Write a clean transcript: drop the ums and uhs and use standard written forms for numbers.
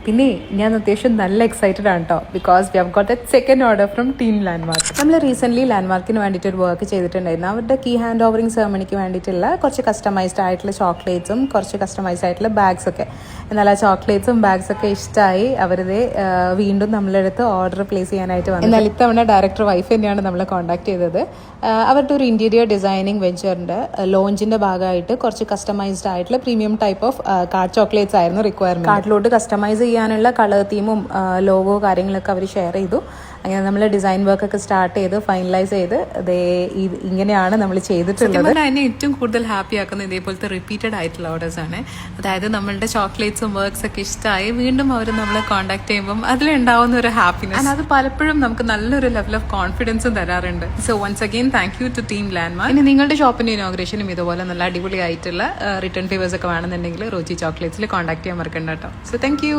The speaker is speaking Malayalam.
പിന്നെ ഞാൻ അത്യാവശ്യം നല്ല എക്സൈറ്റഡ് ആണ് കേട്ടോ, because we have got A second order from team landmark. നമ്മൾ റീസെൻ്റ്ലി ലാൻഡ്മാർക്കിന് വേണ്ടിയിട്ട് ഒരു വർക്ക് ചെയ്തിട്ടുണ്ടായിരുന്നു. അവരുടെ കീ ഹാൻഡ് ഓവറിംഗ് സെറമണിക്ക് വേണ്ടിയിട്ടുള്ള കുറച്ച് കസ്റ്റമൈസ്ഡ് ആയിട്ടുള്ള ചോക്ലേറ്റ്സും കുറച്ച് കസ്റ്റമൈസ്ഡ് ആയിട്ടുള്ള ബാഗ്സ് ഒക്കെ. എന്നാൽ ആ ചോക്ലേറ്റ്സും ബാഗ്സ് ഒക്കെ ഇഷ്ടമായി അവരത് വീണ്ടും നമ്മളെടുത്ത് ഓർഡർ പ്ലേസ് ചെയ്യാനായിട്ട് വന്നു. എന്നാൽ ഇത്തവണ ഡയറക്ടർ വൈഫ് തന്നെയാണ് നമ്മളെ കോൺടാക്ട് ചെയ്തത്. അവരുടെ ഒരു ഇൻറ്റീരിയർ ഡിസൈനിങ് വെഞ്ചറിൻ്റെ ലോഞ്ചിൻ്റെ ഭാഗമായിട്ട് കുറച്ച് കസ്റ്റമൈസ്ഡ് ആയിട്ടുള്ള premium type of card chocolates ആയിരുന്നു റിക്വയർമെൻറ്റ്. കാർഡിലോട്ട് കസ്റ്റമൈസ് ചെയ്യാനുള്ള കളർ തീമും ലോഗോ കാര്യങ്ങളൊക്കെ അവർ ഷെയർ ചെയ്തു. അങ്ങനെ നമ്മൾ ഡിസൈൻ വർക്കൊക്കെ സ്റ്റാർട്ട് ചെയ്ത് ഫൈനലൈസ് ചെയ്ത് ഇങ്ങനെയാണ് നമ്മൾ ചെയ്തിട്ടുള്ളത്. എന്നെ ഏറ്റവും കൂടുതൽ ഹാപ്പി ആക്കുന്ന ഇതേപോലത്തെ റിപ്പീറ്റഡ് ആയിട്ടുള്ള ഓർഡേഴ്സ് ആണ്. അതായത് നമ്മളുടെ ചോക്ലേറ്റ്സും വർക്ക്സ് ഒക്കെ ഇഷ്ടമായി വീണ്ടും അവർ നമ്മളെ കോൺടാക്ട് ചെയ്യുമ്പം അതിലുണ്ടാവുന്ന ഒരു ഹാപ്പിനെസ്, അത് പലപ്പോഴും നമുക്ക് നല്ലൊരു ലെവൽ ഓഫ് കോൺഫിഡൻസും തരാറുണ്ട്. So once again thank you to team Landmark. ഇനി നിങ്ങളുടെ ഷോപ്പിന്റെ ഇനോഗ്രേഷനും ഇതുപോലെ നല്ല അടിപൊളിയായിട്ടുള്ള റിട്ടേൺ ഫേവേഴ്സ് ഒക്കെ വേണമെന്നുണ്ടെങ്കിൽ റോജി ചോക്ലേറ്റ്സിൽ കോൺടാക്ട് ചെയ്യാൻ മറക്കണ്ട കേട്ടോ. So thank you.